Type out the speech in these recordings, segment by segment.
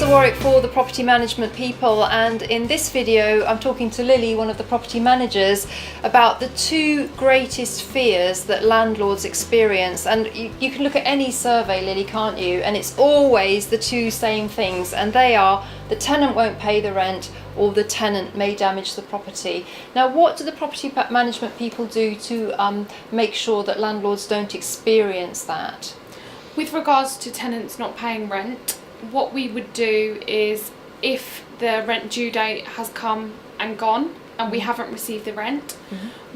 Vanessa Warwick for the Property Management People, and in this video I'm talking to Lilly, one of the property managers, about the two greatest fears that landlords experience. And you can look at any survey, Lilly, can't you? And it's always the two same things, and they are the tenant won't pay the rent or the tenant may damage the property. Now, what do the property management people do to make sure that landlords don't experience that? With regards to tenants not paying rent, what we would do is, if the rent due date has come and gone and we haven't received the rent,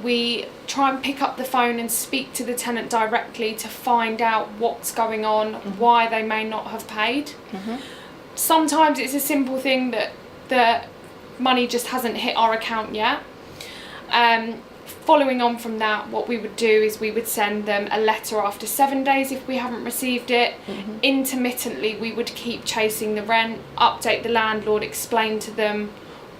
we try and pick up the phone and speak to the tenant directly to find out what's going on, why they may not have paid. Sometimes it's a simple thing that the money just hasn't hit our account yet. Following on from that, what we would do is we would send them a letter after 7 days if we haven't received it. Intermittently, we would keep chasing the rent, update the landlord, explain to them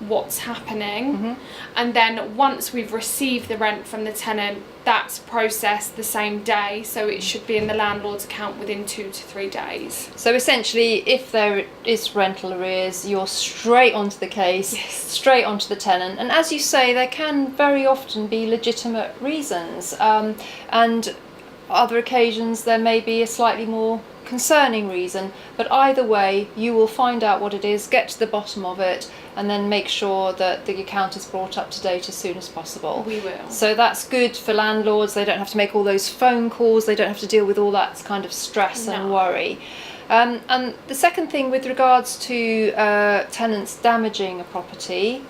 what's happening. And then once we've received the rent from the tenant, that's processed the same day, so it should be in the landlord's account within 2 to 3 days. So essentially, if there is rental arrears, you're straight onto the case, straight onto the tenant. And as you say, there can very often be legitimate reasons, and other occasions there may be a slightly more concerning reason, but either way you will find out what it is, get to the bottom of it, and then make sure that the account is brought up to date as soon as possible. We will. So that's good for landlords. They don't have to make all those phone calls, they don't have to deal with all that kind of stress and worry. And the second thing, with regards to tenants damaging a property,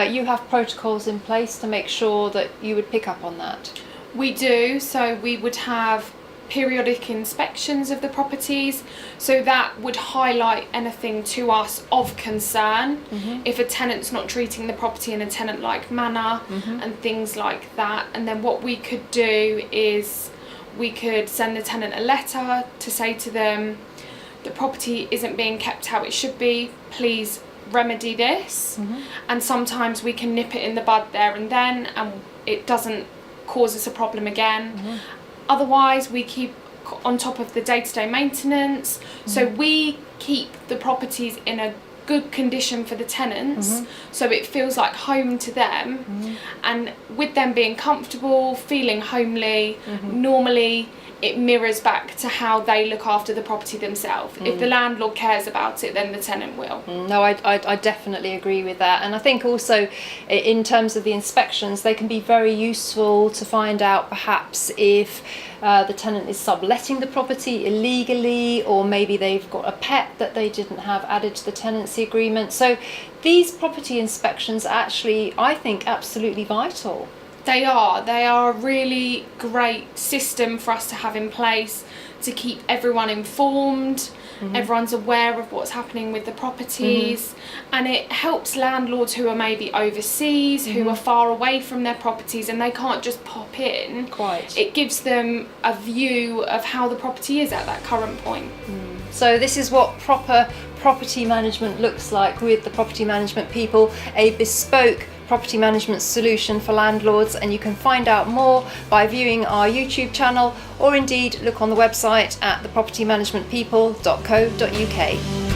you have protocols in place to make sure that you would pick up on that. We do. So we would have periodic inspections of the properties, so that would highlight anything to us of concern. If a tenant's not treating the property in a tenant-like manner, and things like that. And then what we could do is we could send the tenant a letter to say to them, the property isn't being kept how it should be, please remedy this. And sometimes we can nip it in the bud there and then, and it doesn't cause us a problem again. Otherwise, we keep on top of the day-to-day maintenance. So we keep the properties in a good condition for the tenants, so it feels like home to them. And with them being comfortable, feeling homely, normally it mirrors back to how they look after the property themselves. If the landlord cares about it, then the tenant will. No, I definitely agree with that. And I think also in terms of the inspections, they can be very useful to find out perhaps if the tenant is subletting the property illegally, or maybe they've got a pet that they didn't have added to the tenancy agreement. So these property inspections are actually, I think, absolutely vital. They are a really great system for us to have in place to keep everyone informed. Everyone's aware of what's happening with the properties, and it helps landlords who are maybe overseas, who are far away from their properties and they can't just pop in. Quite. It gives them a view of how the property is at that current point. So this is what proper property management looks like with the Property Management People, a bespoke property management solution for landlords. And you can find out more by viewing our YouTube channel, or indeed look on the website at thepropertymanagementpeople.co.uk.